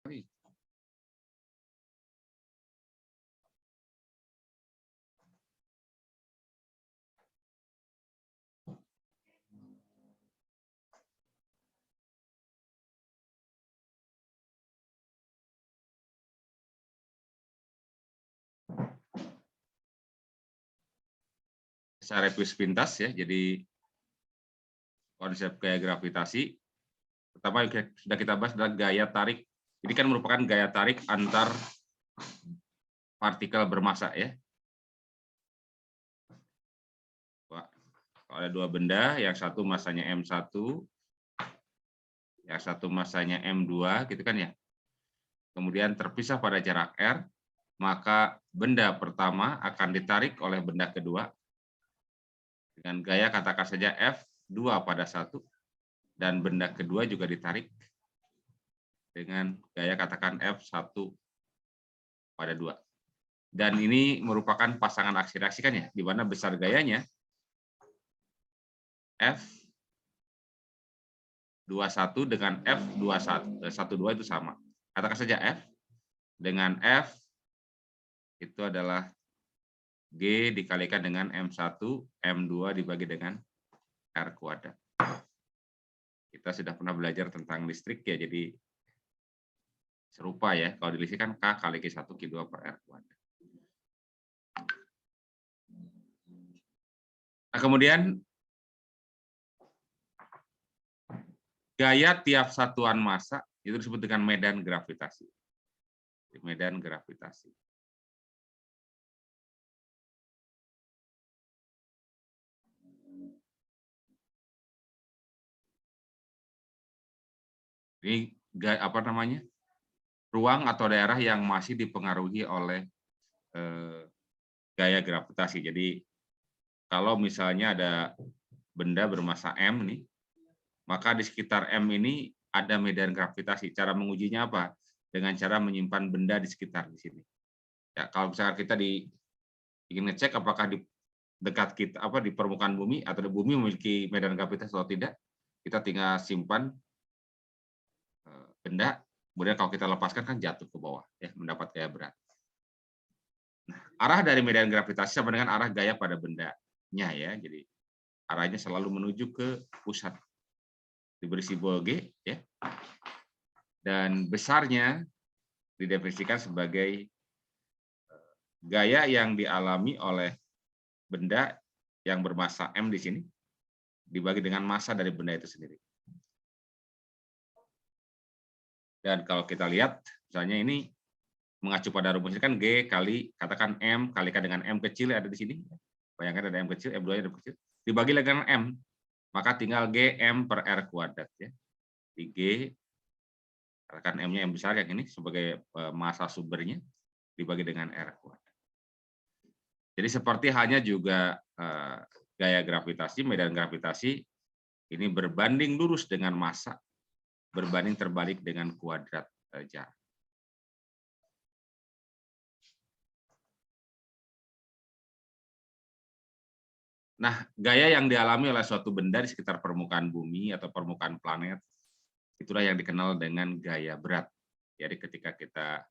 Saya review sepintas ya. Jadi konsep gaya gravitasi pertama yang sudah kita bahas adalah gaya tarik. Ini kan merupakan gaya tarik antar partikel bermassa ya. Kalau ada dua benda, yang satu massanya M1, yang satu massanya M2 gitu kan ya. Kemudian terpisah pada jarak R, maka benda pertama akan ditarik oleh benda kedua dengan gaya katakan saja F2 pada 1, dan benda kedua juga ditarik dengan gaya katakan F1 pada 2. Dan ini merupakan pasangan aksi reaksi kan ya, di mana besar gayanya F21 dengan F12 itu sama. Katakan saja F dengan F itu adalah G dikalikan dengan M1, M2 dibagi dengan R kuadrat. Kita sudah pernah belajar tentang listrik ya, jadi serupa ya. Kalau di listrik kan K kali Q1 Q2 per R kuadrat. Nah, kemudian gaya tiap satuan massa itu disebut dengan medan gravitasi. Medan gravitasi. Ini apa namanya? Ruang atau daerah yang masih dipengaruhi oleh gaya gravitasi. Jadi kalau misalnya ada benda bermassa M nih, maka di sekitar M ini ada medan gravitasi. Cara mengujinya apa? Dengan cara menyimpan benda di sekitar di sini. Ya, kalau misalkan kita ingin ngecek apakah di dekat kita di permukaan bumi atau di bumi memiliki medan gravitasi atau tidak, kita tinggal simpan benda, kemudian kalau kita lepaskan kan jatuh ke bawah ya, mendapat gaya berat. Nah, arah dari medan gravitasi sama dengan arah gaya pada bendanya ya. Jadi arahnya selalu menuju ke pusat. Diberi simbol G ya. Dan besarnya didefinisikan sebagai gaya yang dialami oleh benda yang bermassa M di sini dibagi dengan massa dari benda itu sendiri. Dan kalau kita lihat, misalnya ini mengacu pada rumus ini kan G kali, katakan M kalikan dengan M kecil ada di sini. Bayangkan ada M kecil, M2 ada kecil. Dibagi dengan M, maka tinggal G M per R kuadrat. Ya. Di G, katakan M-nya yang besar yang ini sebagai massa sumbernya, dibagi dengan R kuadrat. Jadi seperti halnya juga gaya gravitasi, medan gravitasi, ini berbanding lurus dengan massa, berbanding terbalik dengan kuadrat jarak. Nah, gaya yang dialami oleh suatu benda di sekitar permukaan bumi atau permukaan planet, itulah yang dikenal dengan gaya berat. Jadi ketika kita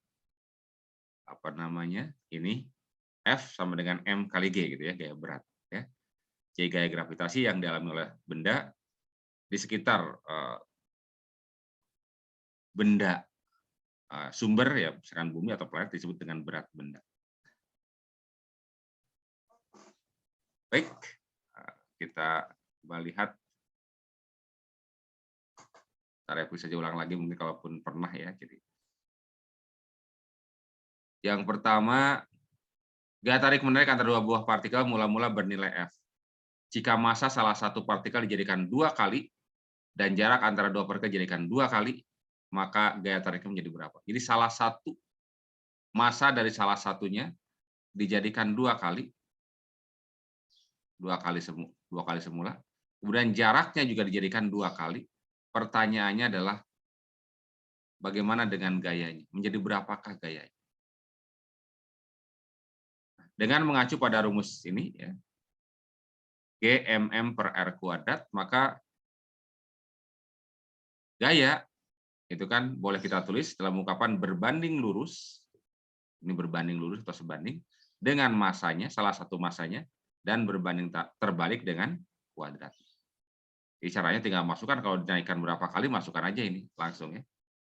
ini F sama dengan M kali G gitu ya, gaya berat. Ya. Jadi gaya gravitasi yang dialami oleh benda di sekitar benda sumber ya, misalkan bumi atau planet disebut dengan berat benda. Baik, kita coba lihat. Saya review saja ulang lagi mungkin kalaupun pernah ya. Jadi yang pertama, gaya tarik menarik antara dua buah partikel mula-mula bernilai F. Jika massa salah satu partikel dijadikan 2 kali dan jarak antara dua partikel dijadikan 2 kali, maka gaya tariknya menjadi berapa? Jadi salah satu massa dari salah satunya dijadikan 2 kali semula. Kemudian jaraknya juga dijadikan 2 kali. Pertanyaannya adalah bagaimana dengan gayanya? Menjadi berapakah gayanya? Dengan mengacu pada rumus ini ya, G/mm per R kuadrat, maka gaya itu kan boleh kita tulis dalam ungkapan berbanding lurus, ini berbanding lurus atau sebanding, dengan masanya, salah satu masanya, dan berbanding terbalik dengan kuadrat. Jadi caranya tinggal masukkan, kalau dinaikkan berapa kali, masukkan aja ini langsung ya.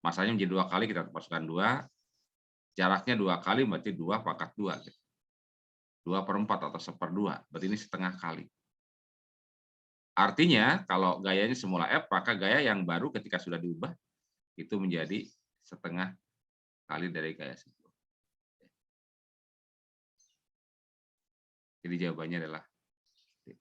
Masanya menjadi 2 kali, kita masukkan 2, jaraknya 2 kali, berarti 2 pangkat 2. 2/4 atau 1/2, berarti ini setengah kali. Artinya, kalau gayanya semula F, maka gaya yang baru ketika sudah diubah, itu menjadi setengah kali dari gaya sebelum. Jadi jawabannya adalah D.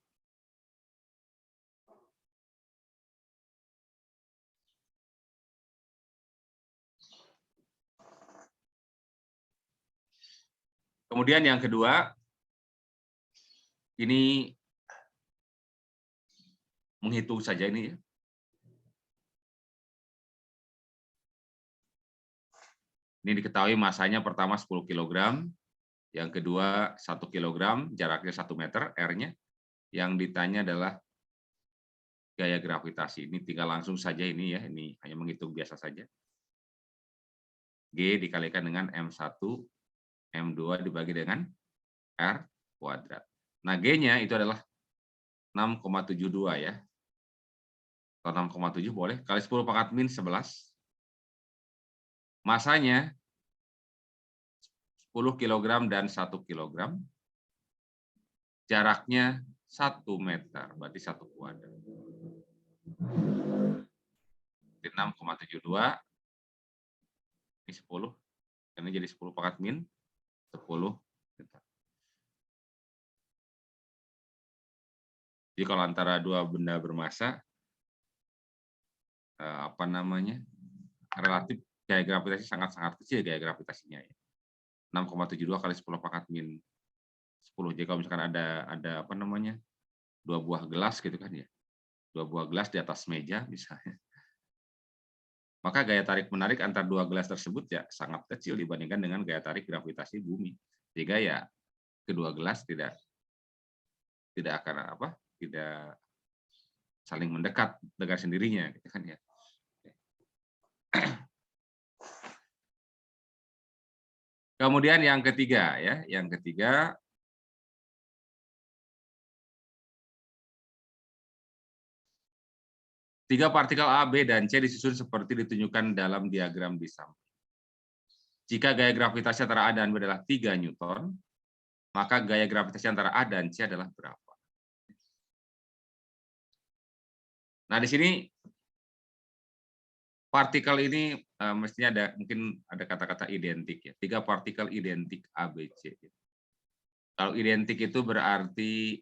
Kemudian yang kedua, ini menghitung saja ini ya. Ini diketahui masanya pertama 10 kg, yang kedua 1 kg, jaraknya 1 meter, R-nya. Yang ditanya adalah gaya gravitasi. Ini tinggal langsung saja ini ya, ini hanya menghitung biasa saja. G dikalikan dengan M1, M2 dibagi dengan R kuadrat. Nah, G-nya itu adalah 6,72 ya. Atau 6,7 boleh, kali 10 pangkat min 11. Masanya 10 kg dan 1 kg. Jaraknya 1 meter, berarti 1 kuadrat. 6,72, ini 10, ini jadi 10 pangkat min 10 meter. Jadi kalau antara dua benda bermasa, apa namanya, relatif gaya gravitasi sangat-sangat kecil gaya gravitasinya ya. 6,72 kali 10 pangkat min 10. Jadi kalau misalkan ada apa namanya, 2 buah gelas gitu kan ya. 2 buah gelas di atas meja misalnya. Maka gaya tarik-menarik antar 2 gelas tersebut ya sangat kecil dibandingkan dengan gaya tarik gravitasi bumi. Sehingga ya kedua gelas tidak akan tidak saling mendekat dengan sendirinya gitu kan ya. Kemudian yang ketiga ya, yang ketiga tiga partikel A, B, dan C disusun seperti ditunjukkan dalam diagram di samping. Jika gaya gravitasi antara A dan B adalah 3 Newton, maka gaya gravitasi antara A dan C adalah berapa? Nah, di sini partikel ini mestinya mungkin ada kata-kata identik ya. 3 partikel identik A, B, C. Kalau identik itu berarti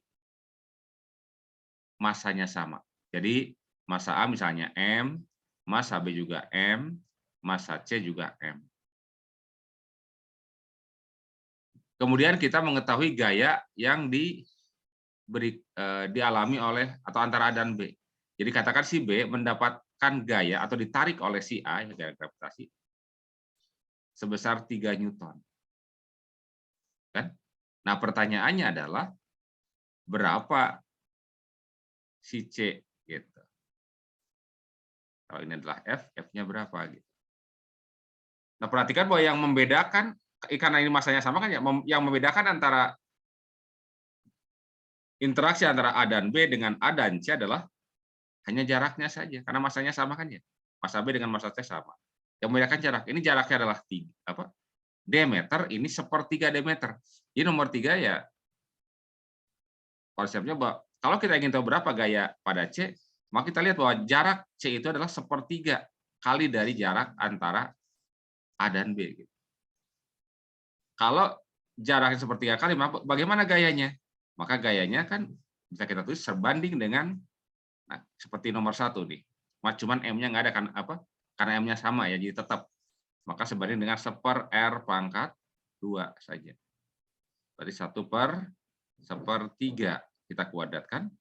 masanya sama. Jadi massa A misalnya M, massa B juga M, massa C juga M. Kemudian kita mengetahui gaya yang dialami oleh atau antara A dan B. Jadi katakan si B mendapatkan gaya atau ditarik oleh si A, gaya gravitasi, sebesar 3 Newton. Kan? Nah, pertanyaannya adalah berapa si C gitu. Kalau ini adalah F, F-nya berapa gitu. Nah, perhatikan bahwa yang membedakan, karena ini masanya sama kan ya, yang membedakan antara interaksi antara A dan B dengan A dan C adalah hanya jaraknya saja, karena masanya sama kan ya. Massa B dengan massa C sama. Yang membedakan jarak. Ini jaraknya adalah diameter, ini sepertiga diameter. Jadi nomor 3 ya konsepnya bahwa kalau kita ingin tahu berapa gaya pada C, maka kita lihat bahwa jarak C itu adalah sepertiga kali dari jarak antara A dan B. Kalau jaraknya sepertiga kali, bagaimana gayanya? Maka gayanya kan bisa kita tulis sebanding dengan, nah, seperti nomor 1 nih. Cuman M-nya nggak ada kan karena M-nya sama ya, jadi tetap. Maka sebanding dengan 1/R pangkat 2 saja. Tadi 1/1/3 kita kuadratkan.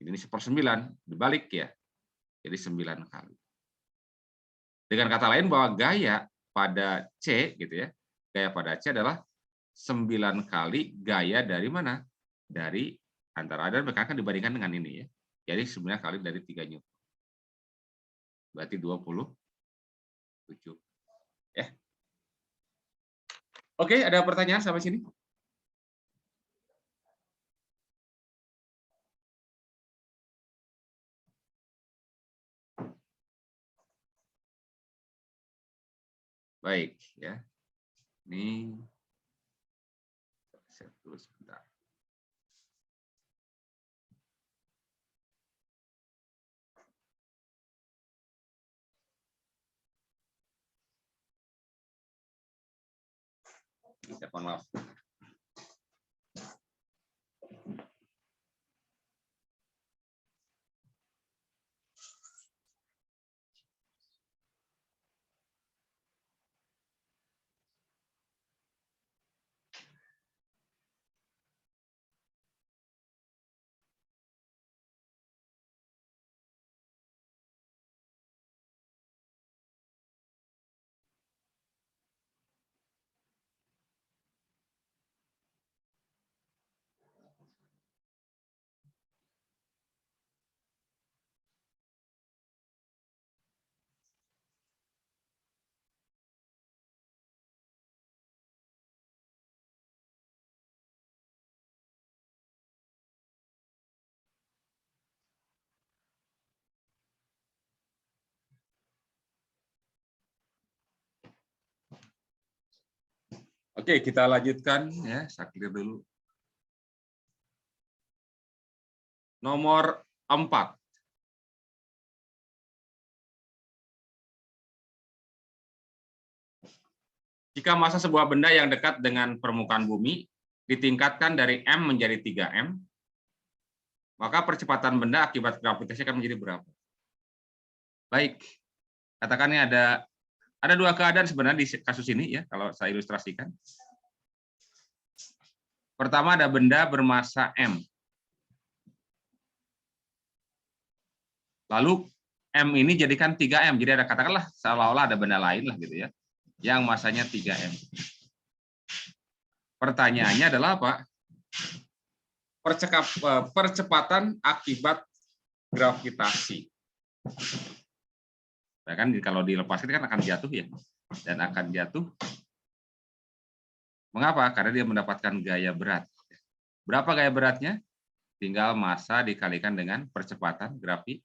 Ini 1/9 dibalik ya. Jadi 9 kali. Dengan kata lain bahwa gaya pada C gitu ya. Gaya pada C adalah 9 kali gaya dari mana? Dari antara A dan B, kan dibandingkan dengan ini ya. Jadi 9 kali dari 3 Newton. Berarti 20 7. Ya. Oke, ada pertanyaan sampai sini? Baik, ya. Ini saya tulis sebentar. Mohon maaf. Oke, kita lanjutkan ya, saya clear dulu. Nomor 4. Jika massa sebuah benda yang dekat dengan permukaan bumi ditingkatkan dari M menjadi 3M, maka percepatan benda akibat gravitasi akan menjadi berapa? Baik, katakannya ada dua keadaan sebenarnya di kasus ini ya, kalau saya ilustrasikan. Pertama, ada benda bermassa M. Lalu M ini jadikan 3M, jadi ada katakanlah seolah-olah ada benda lain lah gitu ya, yang massanya 3M. Pertanyaannya adalah apa? Percepatan akibat gravitasi. Ya kan kalau dilepaskan kan akan jatuh ya, dan akan jatuh. Mengapa? Karena dia mendapatkan gaya berat. Berapa gaya beratnya? Tinggal massa dikalikan dengan percepatan gravitasi.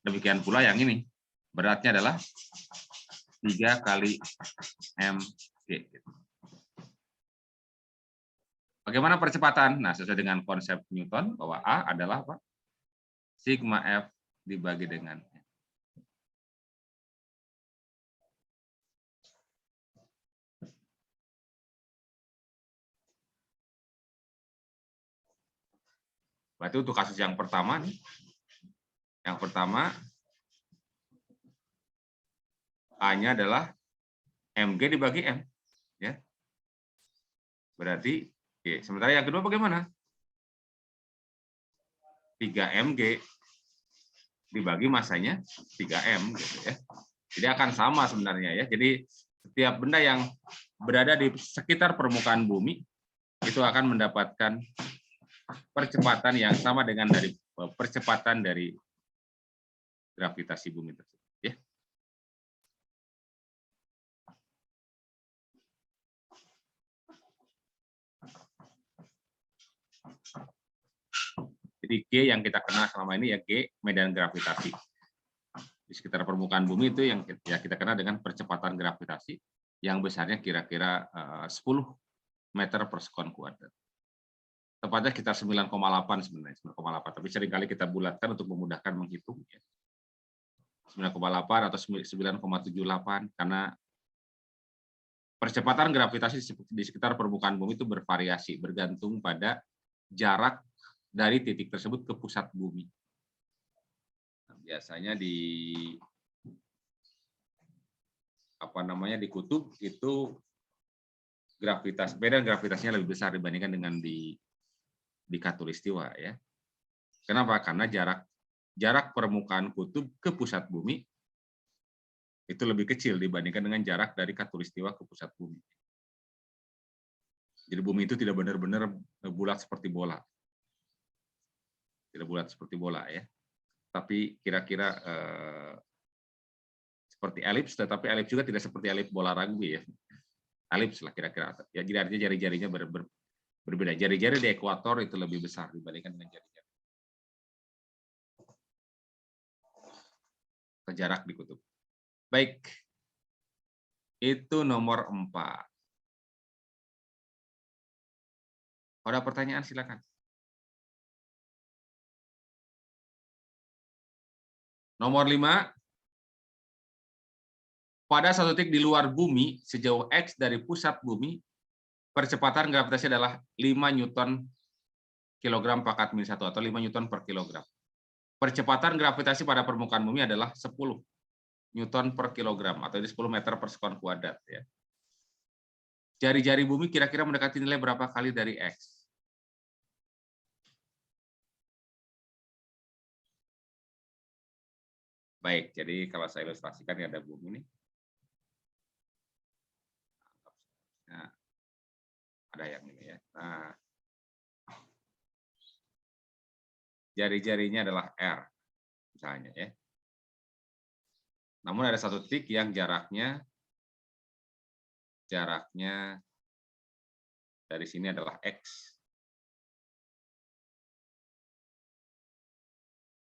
Demikian pula yang ini, beratnya adalah 3 kali mg. Bagaimana percepatan? Nah, sesuai dengan konsep Newton bahwa A adalah apa? Sigma F dibagi dengan M. Berarti untuk kasus yang pertama nih, yang pertama A-nya adalah mg dibagi M, ya. Berarti sementara yang kedua bagaimana? 3 mg dibagi massanya 3M gitu ya. Jadi akan sama sebenarnya ya. Jadi setiap benda yang berada di sekitar permukaan bumi itu akan mendapatkan percepatan yang sama dengan dari percepatan dari gravitasi bumi tersebut ya. Jadi G yang kita kenal selama ini ya G medan gravitasi. Di sekitar permukaan bumi itu yang ya kita kenal dengan percepatan gravitasi yang besarnya kira-kira 10 meter per sekon kuadrat. Tepatnya sekitar 9,8 sebenarnya, 9,8. Tapi seringkali kita bulatkan untuk memudahkan menghitung. 9,8 atau 9,78 karena percepatan gravitasi di sekitar permukaan bumi itu bervariasi bergantung pada jarak dari titik tersebut ke pusat bumi. Nah, biasanya di di kutub itu medan gravitasinya lebih besar dibandingkan dengan di khatulistiwa ya. Kenapa? Karena jarak permukaan kutub ke pusat bumi itu lebih kecil dibandingkan dengan jarak dari khatulistiwa ke pusat bumi. Jadi bumi itu tidak benar-benar bulat seperti bola. Tidak bulat seperti bola ya. Tapi kira-kira seperti elips, tetapi elips juga tidak seperti elips bola rugby ya. Elips lah kira-kira. Ya, jadi artinya jari-jarinya berbeda. Jari-jari di ekuator itu lebih besar dibandingkan dengan jari-jari ke jarak di kutub. Baik, itu nomor 4. Ada pertanyaan silakan. Nomor 5, pada satu titik di luar bumi sejauh X dari pusat bumi, percepatan gravitasi adalah 5 Newton kilogram pangkat min 1 atau 5 Newton per kilogram. Percepatan gravitasi pada permukaan bumi adalah 10 Newton per kilogram atau 10 meter per sekon kuadrat ya. Jari-jari bumi kira-kira mendekati nilai berapa kali dari X? Baik, jadi kalau saya ilustrasikan ya ada bumi nih. Nah, ada yang ini ya. Nah, jari-jarinya adalah R, misalnya ya. Namun ada satu titik yang jaraknya dari sini adalah X.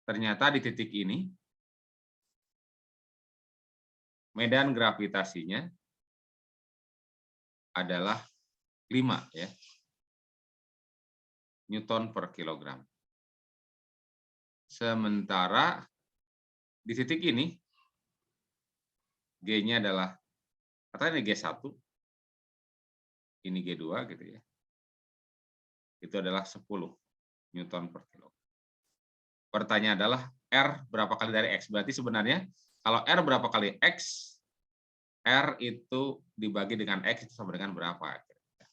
Ternyata di titik ini medan gravitasinya adalah 5 ya, Newton per kilogram. Sementara di titik ini G-nya adalah, katakan ini G1, ini G2 gitu ya. Itu adalah 10 Newton per kilogram. Pertanyaan adalah R berapa kali dari X? Berarti sebenarnya kalau R berapa kali X, R itu dibagi dengan X itu sama dengan berapa?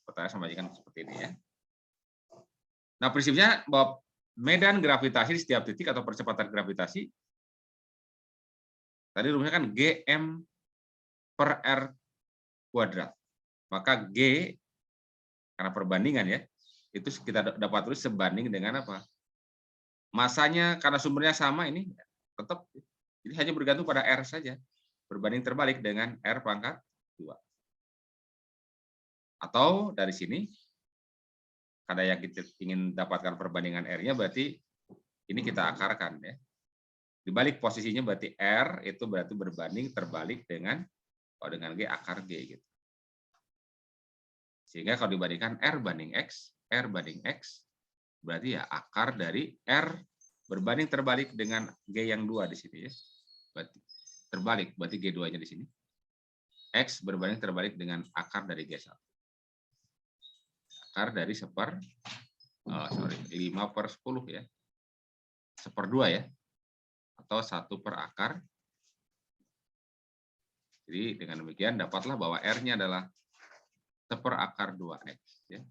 Pertanyaan sama aja kan seperti ini ya. Nah, prinsipnya bahwa medan gravitasi di setiap titik atau percepatan gravitasi, tadi rumusnya kan Gm per R kuadrat. Maka G, karena perbandingan ya, itu kita dapat tulis sebanding dengan apa? Masanya, karena sumbernya sama ini, tetap. Jadi hanya bergantung pada R saja. Berbanding terbalik dengan R pangkat 2. Atau dari sini, karena yang kita ingin dapatkan perbandingan R-nya, berarti ini kita akarkan ya. Dibalik posisinya berarti R itu berarti berbanding terbalik dengan G akar G gitu. Sehingga kalau dibandingkan R banding X berarti ya akar dari R berbanding terbalik dengan G yang 2 di sini ya. Berarti terbalik, berarti G2-nya di sini. X berbanding terbalik dengan akar dari G1. Akar dari 5 per 10 ya. 1/2 ya. Atau 1 per akar. Jadi dengan demikian dapatlah bahwa R-nya adalah 1 per akar 2X. Ya.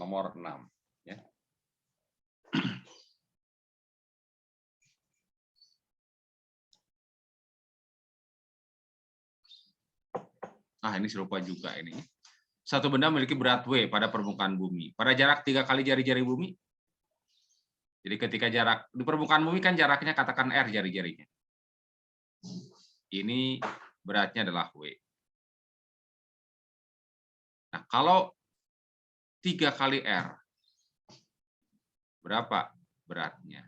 Nomor 6 ya. Ah, ini serupa juga ini. Satu benda memiliki berat W pada permukaan bumi. Pada jarak 3 kali jari-jari bumi. Jadi ketika jarak di permukaan bumi kan jaraknya katakan R jari-jarinya. Ini beratnya adalah W. Nah, kalau 3 kali R, berapa beratnya?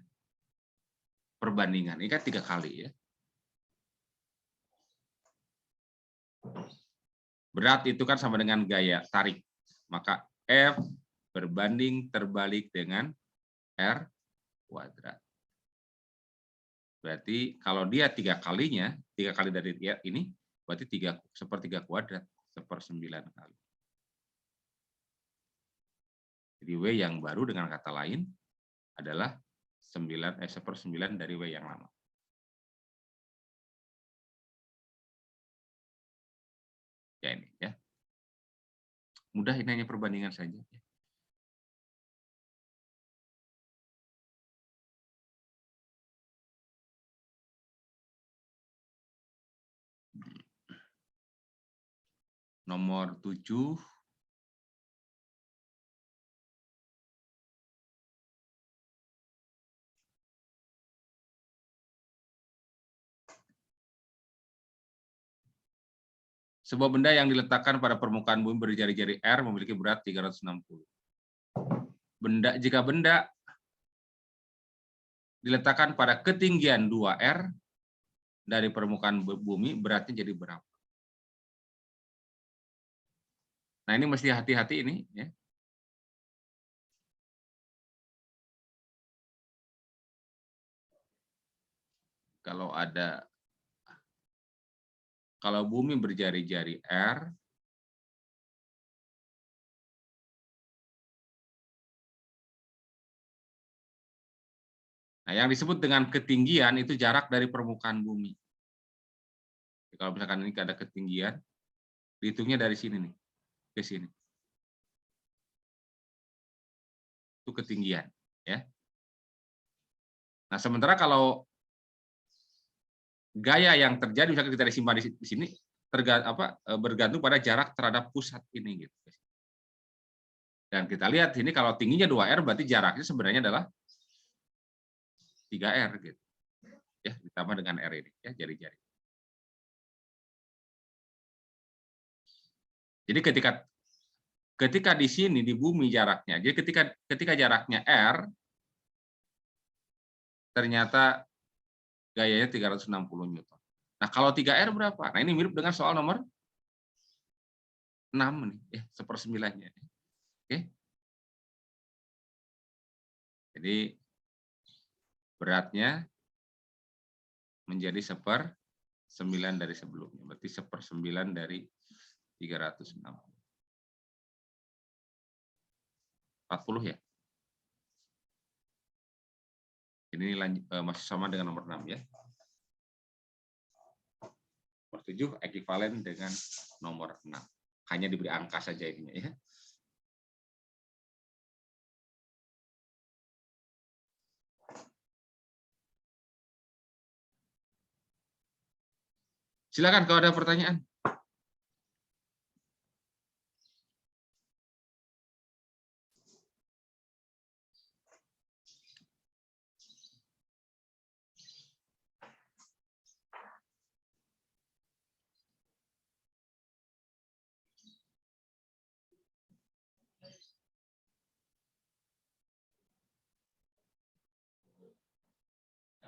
Perbandingan, ini kan 3 kali ya. Berat itu kan sama dengan gaya tarik. Maka F berbanding terbalik dengan R kuadrat. Berarti kalau dia 3 kalinya, 3 kali dari ini, berarti 1/3 kuadrat, 1/9 kali. Jadi W yang baru dengan kata lain adalah 1/9 dari W yang lama. Ya ini ya. Mudah, ini hanya perbandingan saja. Nomor 7. Sebuah benda yang diletakkan pada permukaan bumi berjari-jari R memiliki berat 360. Jika benda diletakkan pada ketinggian 2R dari permukaan bumi, beratnya jadi berapa? Nah, ini mesti hati-hati ini ya. Kalau bumi berjari-jari R, nah yang disebut dengan ketinggian itu jarak dari permukaan bumi. Kalau misalkan ini ada ketinggian, dihitungnya dari sini nih, ke sini. Itu ketinggian, ya. Nah, sementara kalau gaya yang terjadi misalkan kita disimpan di sini bergantung pada jarak terhadap pusat ini gitu. Dan kita lihat ini kalau tingginya 2R berarti jaraknya sebenarnya adalah 3R gitu. Ya, ditambah dengan R ini ya, jari-jari. Jadi ketika di sini di bumi jaraknya, jadi ketika jaraknya R ternyata gayanya 360 Newton. Nah, kalau 3R berapa? Nah, ini mirip dengan soal nomor 6 nih, ya, 1/9-nya. Oke. Jadi beratnya menjadi 1/9 dari sebelumnya. Berarti 1/9 dari 360. 40 ya. Ini masih sama dengan nomor 6 ya. Nomor 7 ekuivalen dengan nomor 6. Hanya diberi angka saja ininya ya. Silakan kalau ada pertanyaan.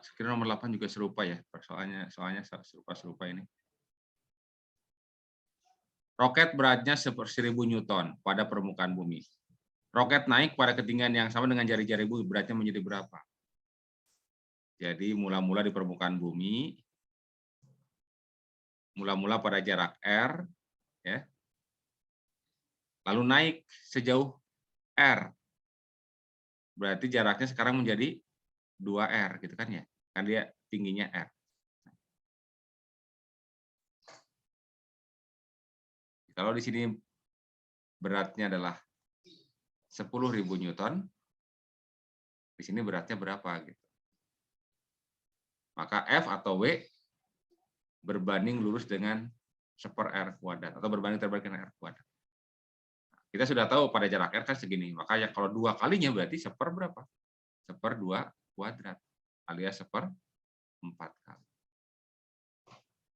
Sekiranya nomor 8 juga serupa ya, soalnya serupa ini. Roket beratnya 1/1000 Newton pada permukaan bumi. Roket naik pada ketinggian yang sama dengan jari-jari bumi, beratnya menjadi berapa? Jadi mula-mula di permukaan bumi, mula-mula pada jarak R, ya, lalu naik sejauh R. Berarti jaraknya sekarang menjadi 2R, gitu kan ya? Kan dia tingginya R. Kalau di sini beratnya adalah 10.000 Newton, di sini beratnya berapa gitu. Maka F atau W berbanding lurus dengan 1/R kuadrat atau berbanding terbalik dengan R kuadrat. Kita sudah tahu pada jarak R kan segini, makanya kalau 2 kalinya berarti 1/2 kuadrat alias 1/4 kali.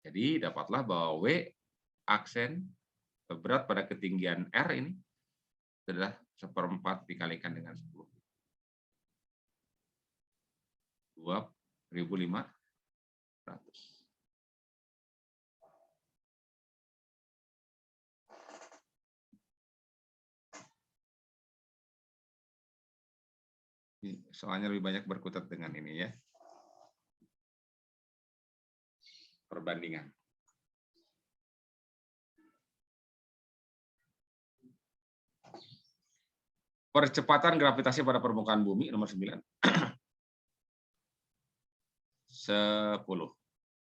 Jadi dapatlah bahwa W aksen berat pada ketinggian R ini adalah 1/4 dikalikan dengan 10. 2.500. Soalnya lebih banyak berkutat dengan ini ya. Perbandingan. Percepatan gravitasi pada permukaan bumi nomor 9. 10.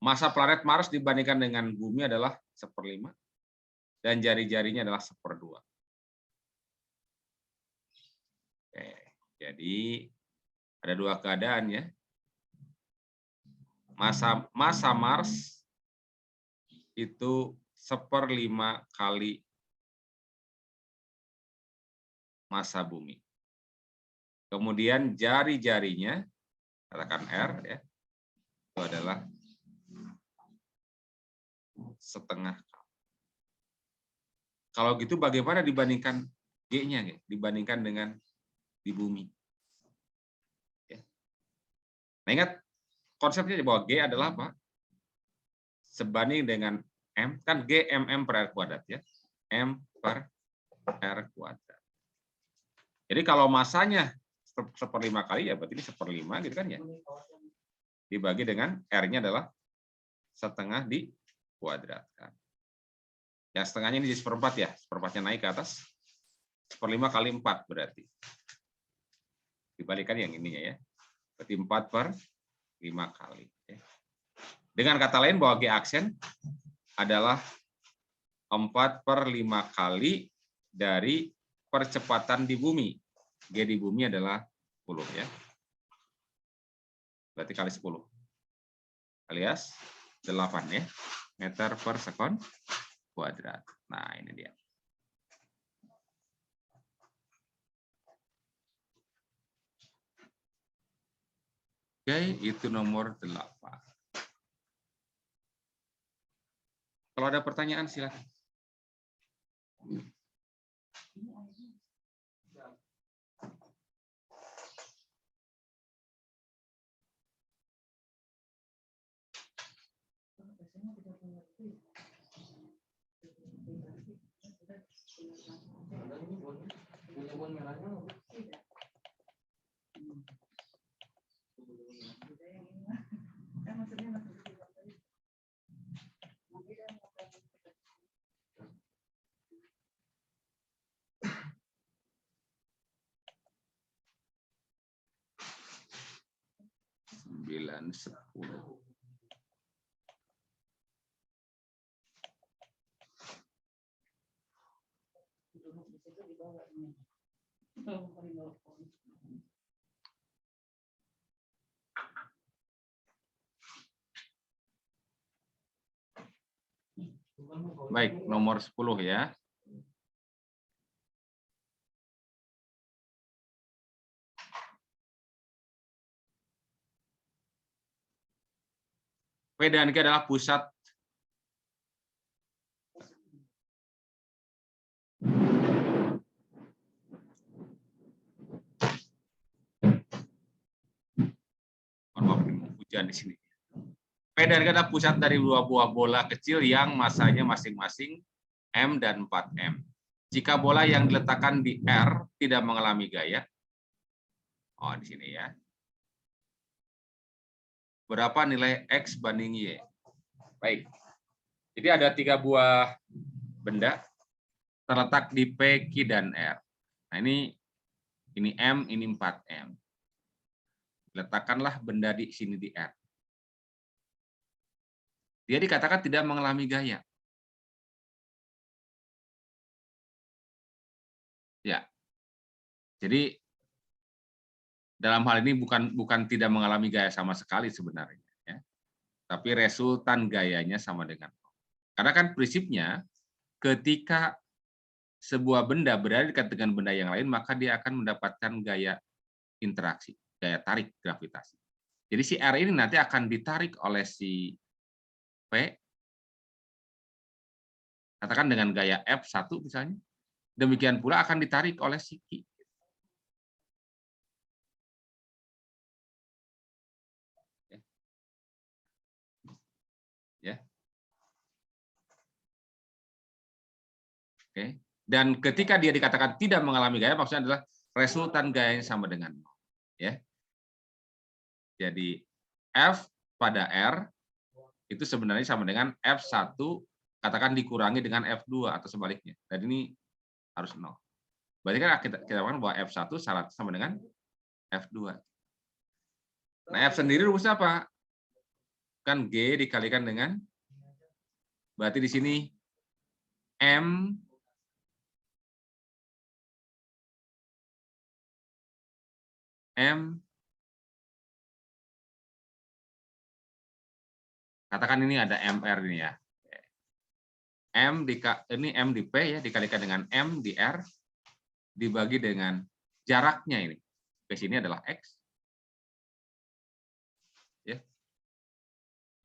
Massa planet Mars dibandingkan dengan bumi adalah 1/5. dan jari-jarinya adalah 1/2. Oke, jadi ada 2 keadaan ya. Massa Mars itu 1/5 kali massa bumi. Kemudian jari-jarinya, katakan R ya, itu adalah 1/2. Kalau gitu bagaimana dibandingkan G-nya, dibandingkan dengan di bumi? Ya. Nah, ingat konsepnya bahwa G adalah apa? Sebanding dengan M, kan G mm per R kuadrat ya. M per R kuadrat. Jadi kalau masanya 1/5 kali ya berarti ini 1/5 gitu kan ya. Dibagi dengan R-nya adalah 1/2 dikuadratkan. Ya setengahnya ini jadi 1/4 ya. 1/4-nya naik ke atas. 1/5 kali 4 berarti. Dibalikan yang ininya ya. Berarti 4/5 kali. Dengan kata lain bahwa G aksen adalah 4/5 kali dari percepatan di bumi. G di bumi adalah 10 ya. Berarti kali 10. Alias 8 ya. Meter per sekon kuadrat. Nah, ini dia. Oke, itu nomor 8. Kalau ada pertanyaan silakan. Sembilan, 10. Baik, nomor 10 ya. P dan Q adalah pusat hujan di sini. P dan Q adalah pusat dari 2 buah bola kecil yang masanya masing-masing M dan 4M. Jika bola yang diletakkan di R tidak mengalami gaya, oh di sini ya. Berapa nilai X banding Y? Baik. Jadi ada 3 buah benda terletak di P, Q, dan R. Nah ini M, ini 4M. Letakkanlah benda di sini di R. Dia dikatakan tidak mengalami gaya. Ya. Jadi dalam hal ini bukan tidak mengalami gaya sama sekali sebenarnya, ya. Tapi resultan gayanya sama dengan. Karena kan prinsipnya ketika sebuah benda berada dekat dengan benda yang lain, maka dia akan mendapatkan gaya interaksi, gaya tarik gravitasi. Jadi si R ini nanti akan ditarik oleh si P, katakan dengan gaya F1 misalnya, demikian pula akan ditarik oleh si Q. Ya. Oke. Dan ketika dia dikatakan tidak mengalami gaya, maksudnya adalah resultan gayanya sama dengan 0. Ya. Jadi F pada R itu sebenarnya sama dengan F1 katakan dikurangi dengan F2 atau sebaliknya. Dan ini harus 0. Berarti kan kita katakan bahwa F1 sama dengan F2. Nah, F sendiri rumusnya apa? Kan G dikalikan dengan, berarti di sini M katakan ini ada MR ini ya. Ini M di P ya dikalikan dengan M di R dibagi dengan jaraknya ini. Ke sini adalah X. Ya.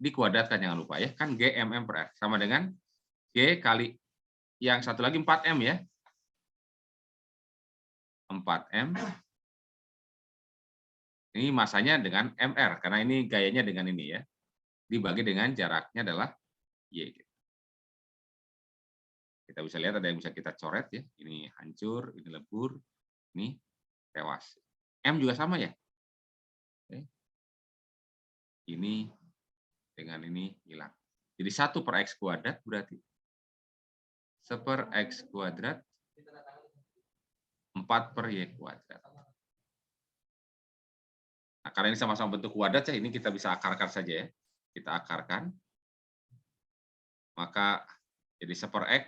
Dikuadratkan jangan lupa ya. Kan G MM per R sama dengan G kali yang satu lagi 4M ya. 4M. Ini masanya dengan MR karena ini gayanya dengan ini ya. Dibagi dengan jaraknya adalah Y. Kita bisa lihat ada yang bisa kita coret ya. Ini hancur, ini lebur, ini tewas. M juga sama ya. Oke. Ini dengan ini hilang. Jadi 1 per X kuadrat berarti 1 per X kuadrat 4 per Y kuadrat. Nah, karena ini sama-sama bentuk kuadrat ya, ini kita bisa akarkan saja ya. Kita akarkan. Maka jadi 1 per X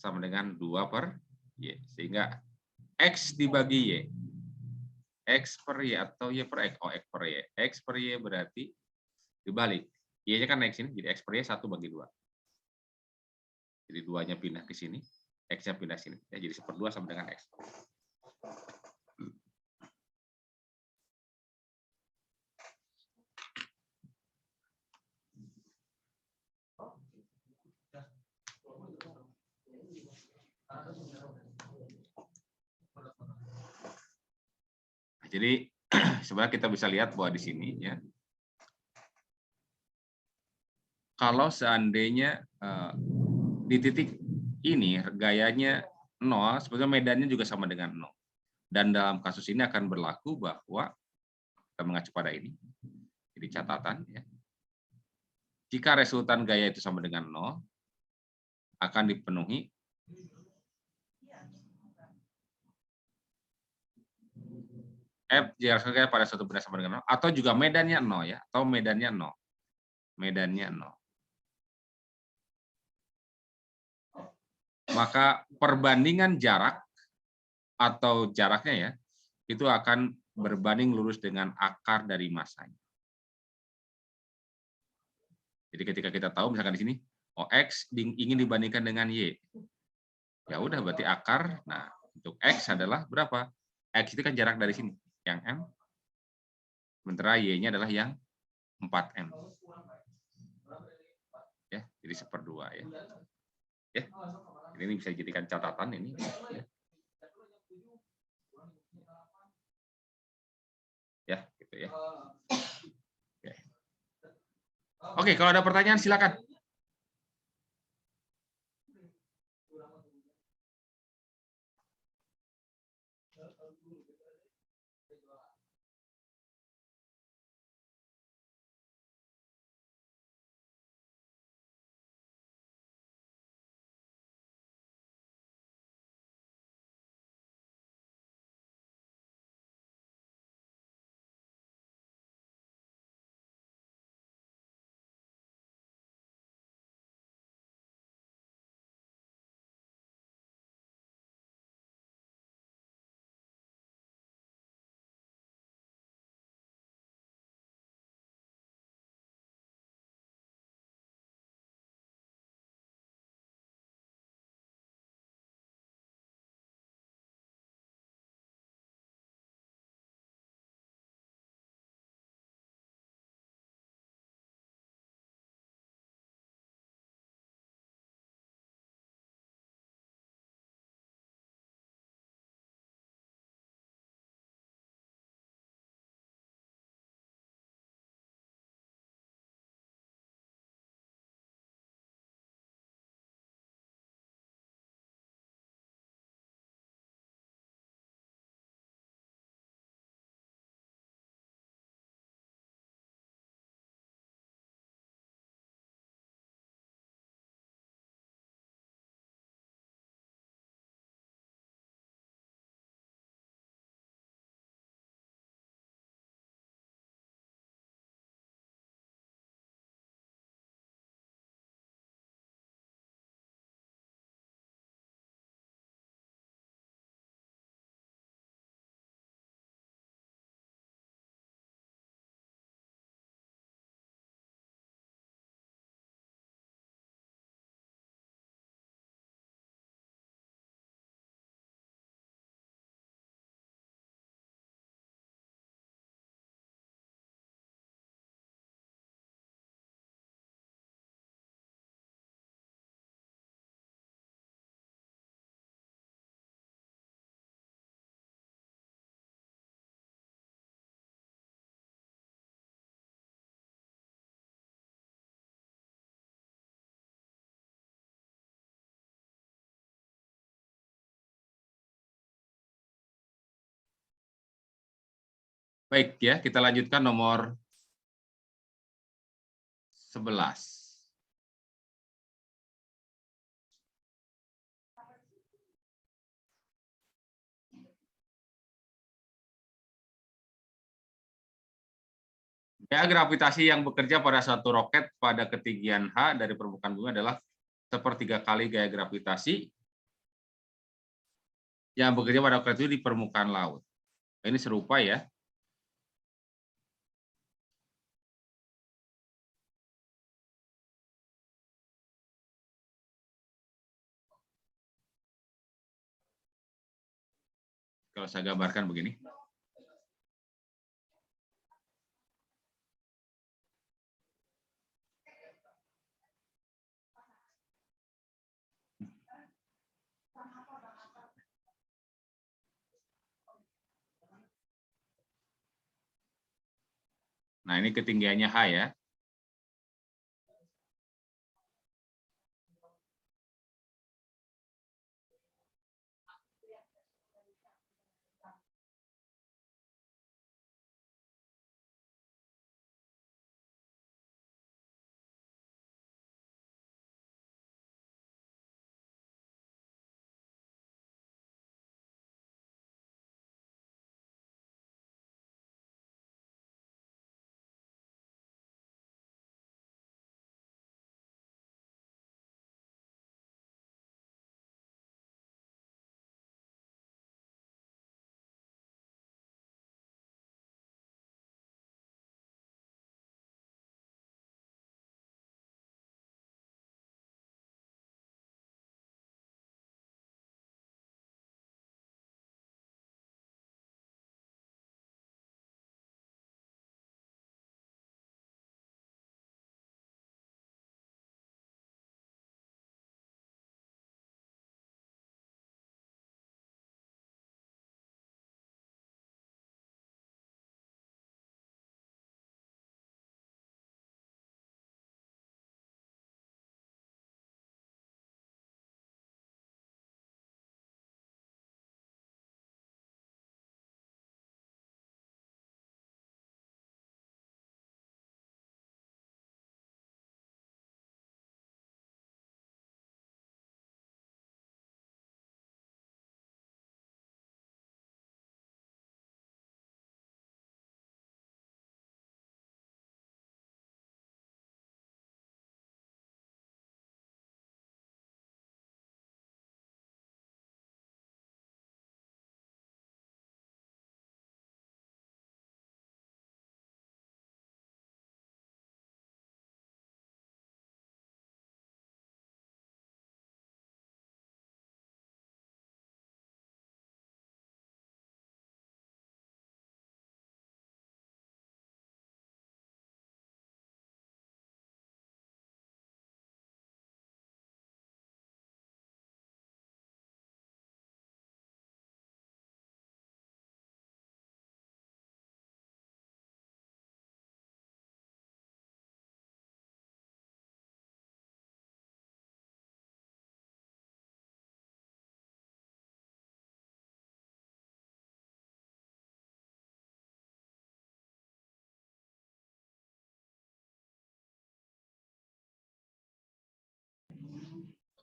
sama dengan 2 per Y. Sehingga X dibagi Y. X per Y atau Y per X. Oh, X per Y. X per Y berarti dibalik. Y-nya kan X ini, jadi X per Y 1 bagi 2. Jadi 2-nya pindah ke sini, X-nya pindah sini. Ya, jadi 1/2 sama dengan X. Jadi sebenarnya kita bisa lihat bahwa di sini ya, kalau seandainya di titik ini gayanya 0, sebetulnya medannya juga sama dengan 0. Dan dalam kasus ini akan berlaku bahwa kita mengacu pada ini. Jadi catatan ya. Jika resultan gaya itu sama dengan 0, akan dipenuhi F jika pada suatu benda sama dengan 0 atau juga medannya 0 ya, atau medannya 0. Medannya 0. Maka perbandingan jarak atau jaraknya ya, itu akan berbanding lurus dengan akar dari masanya. Jadi ketika kita tahu misalkan di sini, oh X ingin dibandingkan dengan Y. Ya udah berarti akar, nah untuk X adalah berapa? X itu kan jarak dari sini, yang M. Sementara Y-nya adalah yang 4M. Ya, jadi 1/2 ya. Ya. Ini bisa dijadikan catatan ini ya. Ya, gitu ya. Oke, kalau ada pertanyaan silakan. Baik ya, kita lanjutkan nomor 11. Gaya gravitasi yang bekerja pada suatu roket pada ketinggian H dari permukaan bumi adalah sepertiga kali gaya gravitasi yang bekerja pada roket itu di permukaan laut. Ini serupa ya. Kalau saya gambarkan begini. Nah, ini ketinggiannya H ya.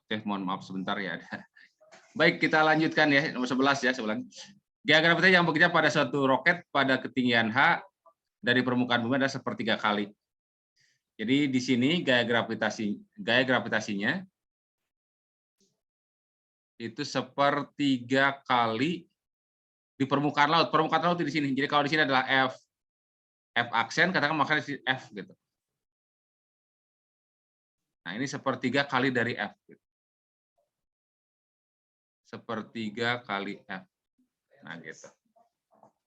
Oke, mohon maaf sebentar ya. Baik, kita lanjutkan ya, nomor 11 ya, saya ulang. Gaya gravitasi yang bekerja pada suatu roket pada ketinggian H dari permukaan bumi adalah sepertiga kali. Jadi di sini gaya gravitasinya itu sepertiga kali di permukaan laut. Permukaan laut di sini. Jadi kalau di sini adalah F aksen, katakan makanya di F gitu. Nah, ini sepertiga kali dari F. Gitu. Sepertiga kali F. Nah, gitu.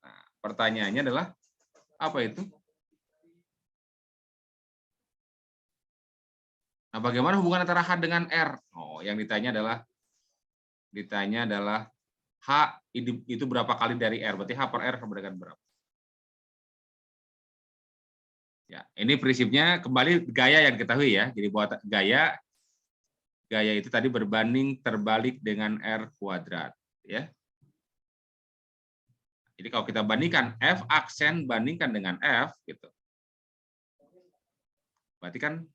Nah, pertanyaannya adalah apa itu? Nah, bagaimana hubungan antara H dengan R? Oh, yang ditanya adalah H itu berapa kali dari R? Berarti H per R sama dengan berapa? Ya, ini prinsipnya kembali gaya yang diketahui ya. Jadi buat gaya itu tadi berbanding terbalik dengan R kuadrat, ya. Jadi kalau kita bandingkan F aksen bandingkan dengan F, gitu, berarti kan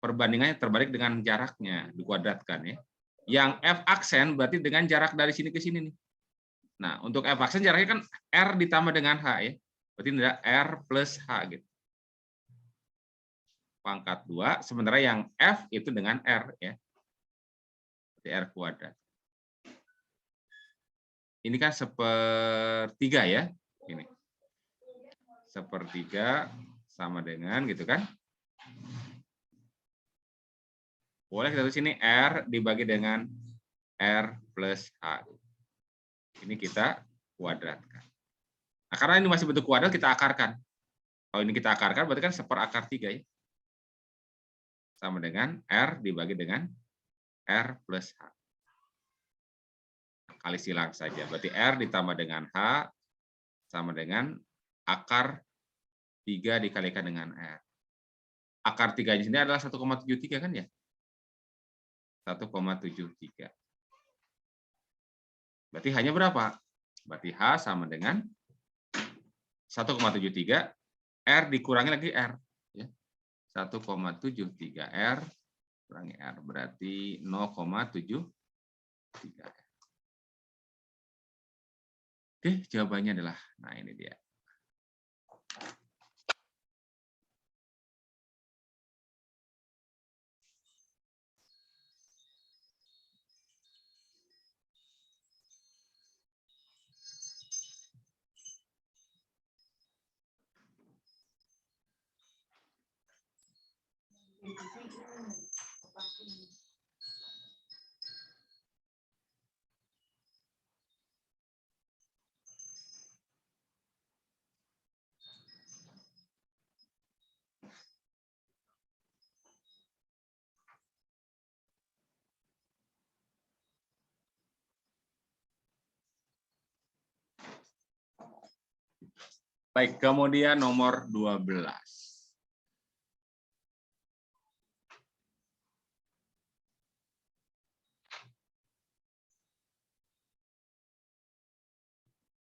perbandingannya terbalik dengan jaraknya, dikuadratkan ya. Yang F aksen berarti dengan jarak dari sini ke sini nih. Nah, untuk F aksen jaraknya kan R ditambah dengan H ya. Berarti ini adalah R plus H gitu. Pangkat 2, sementara yang F itu dengan R ya. Berarti R kuadrat. Ini kan sepertiga ya. Ini. Sepertiga sama dengan gitu kan. Boleh kita tulis sini R dibagi dengan R plus H. Ini kita kuadratkan. Nah, karena ini masih bentuk kuadrat, kita akarkan. Kalau ini kita akarkan, berarti kan seperakar 3 ya. Sama dengan R dibagi dengan R plus H. Kali silang saja. Berarti R ditambah dengan H sama dengan akar 3 dikalikan dengan R. Akar 3-nya sini adalah 1,73 kan ya? 1,73. Berarti hanya berapa? Berarti H sama dengan 1,73, R dikurangi lagi R. 1,73 R kurangi R. Berarti 0,73 R. Oke, jawabannya adalah, nah ini dia. Baik, kemudian nomor 12.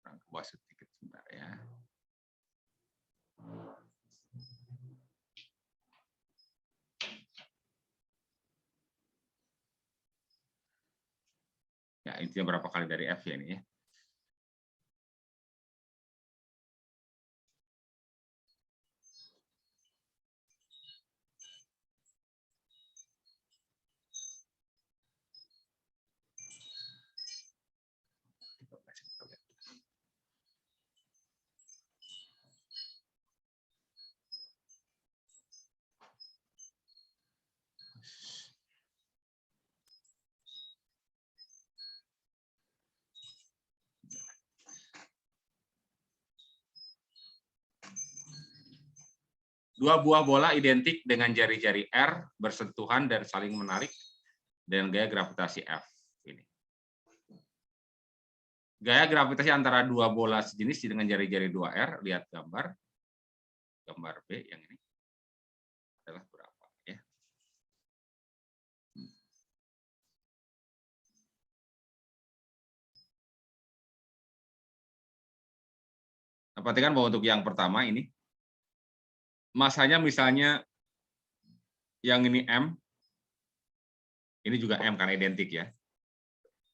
Ke bawah sedikit sebentar ya. Ya, intinya berapa kali dari F ya ini ya. Dua buah bola identik dengan jari-jari R bersentuhan dan saling menarik dengan gaya gravitasi F. Ini. Gaya gravitasi antara dua bola sejenis dengan jari-jari 2R, lihat gambar. Gambar B yang ini adalah berapa ya? Nah, perhatikan bahwa untuk yang pertama ini masanya misalnya yang ini M, ini juga M karena identik ya.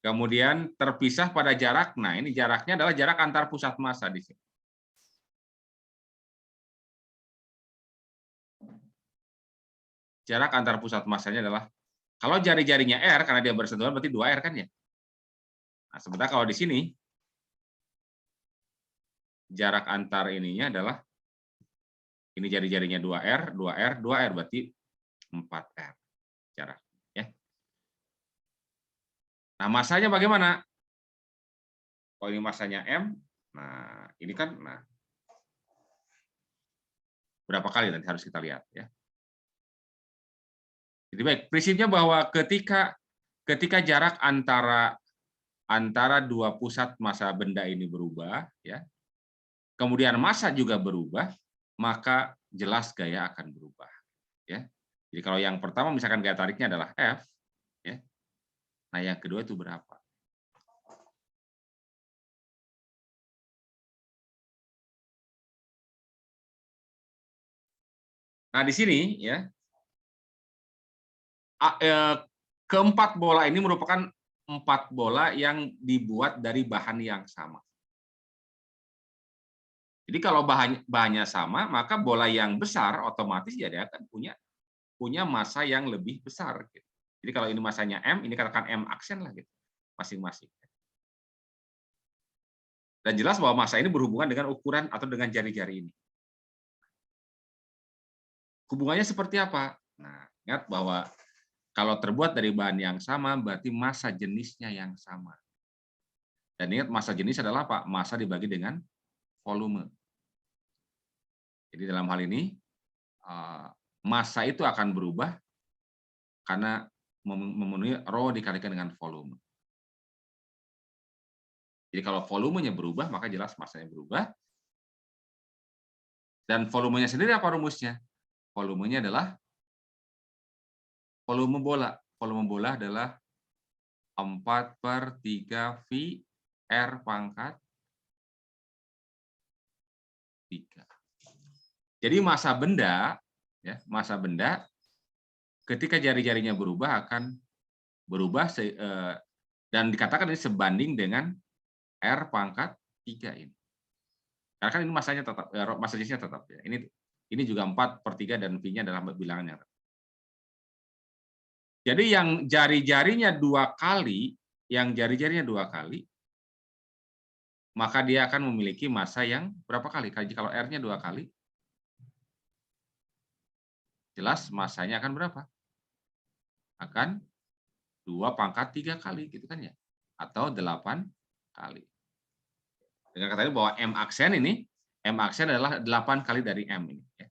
Kemudian terpisah pada jarak, nah ini jaraknya adalah jarak antar pusat massa di sini. Jarak antar pusat massanya adalah, kalau jari-jarinya R, karena dia bersentuhan berarti 2R kan ya. Nah, sementara kalau di sini, jarak antar ininya adalah, ini jari-jarinya 2R, 2R, 2R, berarti 4R jarak. Ya. Nah, massanya bagaimana? Kalau ini massanya M, nah ini kan, nah berapa kali nanti harus kita lihat ya. Jadi baik, prinsipnya bahwa ketika jarak antara dua pusat massa benda ini berubah, ya, kemudian massa juga berubah, maka jelas gaya akan berubah. Ya. Jadi kalau yang pertama misalkan gaya tariknya adalah F, ya. Nah yang kedua itu berapa? Nah, di sini ya, keempat bola ini merupakan 4 bola yang dibuat dari bahan yang sama. Jadi kalau bahannya sama, maka bola yang besar otomatis ya dia akan punya massa yang lebih besar. Gitu. Jadi kalau ini massanya M, ini katakan M aksen lah gitu, masing-masing. Dan jelas bahwa massa ini berhubungan dengan ukuran atau dengan jari-jari ini. Hubungannya seperti apa? Nah, ingat bahwa kalau terbuat dari bahan yang sama, berarti massa jenisnya yang sama. Dan ingat massa jenis adalah apa? Massa dibagi dengan volume. Jadi dalam hal ini, massa itu akan berubah karena memenuhi rho dikalikan dengan volume. Jadi kalau volumenya berubah, maka jelas massanya berubah. Dan volumenya sendiri apa rumusnya? Volumenya adalah volume bola. Volume bola adalah 4/3 V R pangkat 3. Jadi massa benda, ya, massa benda ketika jari-jarinya berubah akan berubah dan dikatakan ini sebanding dengan R pangkat 3 ini. Karena kan ini massanya tetap, massa jenisnya tetap ya. Ini juga 4/3 dan V-nya adalah bilangan yang tetap. Jadi yang jari-jarinya 2 kali, maka dia akan memiliki massa yang berapa kali? Kalau R-nya 2 kali, jelas massanya akan berapa? Akan 2/3 kali gitu kan ya, atau 8 kali. Dengan kata lain bahwa M aksen adalah 8 kali dari M ini ya.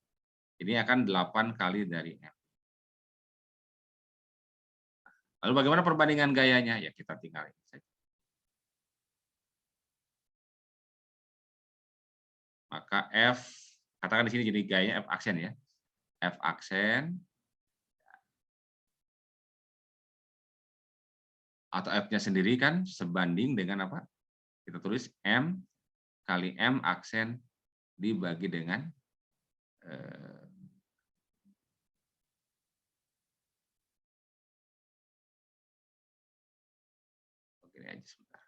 Ini akan 8 kali dari M. Lalu bagaimana perbandingan gayanya? Ya kita tinggal ini saja. Maka F, katakan di sini jadi gayanya F aksen ya. F aksen atau F-nya sendiri kan sebanding dengan apa? Kita tulis M kali M aksen dibagi dengan ini aja sebentar.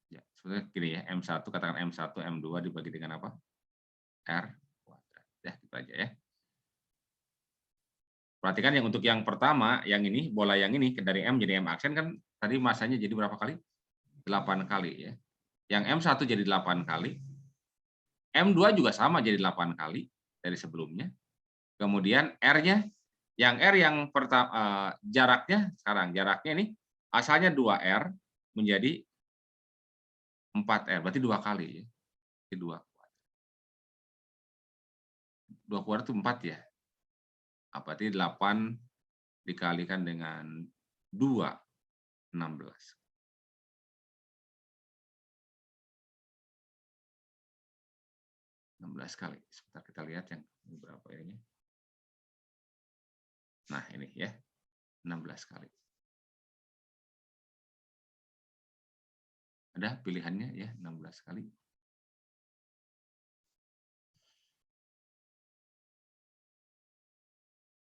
Ya, sebenarnya gini ya, M1 katakan M1 M2 dibagi dengan apa? R kuadrat. Ya, gitu aja ya. Perhatikan yang untuk yang pertama, yang ini, bola yang ini dari M jadi M aksen kan tadi masanya jadi berapa kali? 8 kali ya. Yang M1 jadi 8 kali. M2 juga sama jadi 8 kali dari sebelumnya. Kemudian R-nya, yang pertama jaraknya sekarang, jaraknya ini asalnya 2R menjadi 4R, berarti 2 kali ya. 2 kuadrat itu 4 ya. Berarti 8 dikalikan dengan 2, 16. 16 kali. Sebentar kita lihat yang berapa ini. Nah, ini ya. 16 kali. Ada pilihannya ya, 16 kali.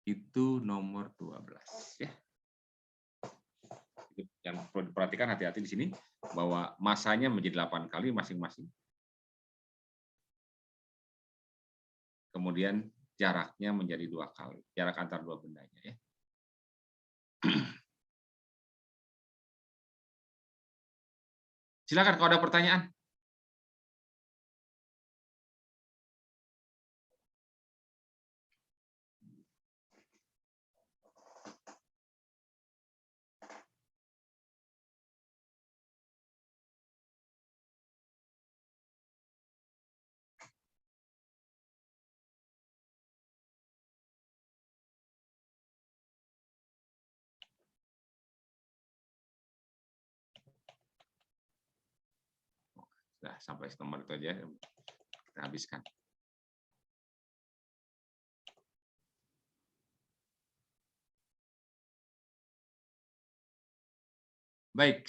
Itu nomor 12 ya. Yang perlu diperhatikan hati-hati di sini bahwa massanya menjadi 8 kali masing-masing. Kemudian jaraknya menjadi 2 kali, jarak antar dua bendanya ya. Silakan kalau ada pertanyaan. Sudah sampai nomor itu aja kita habiskan. Baik.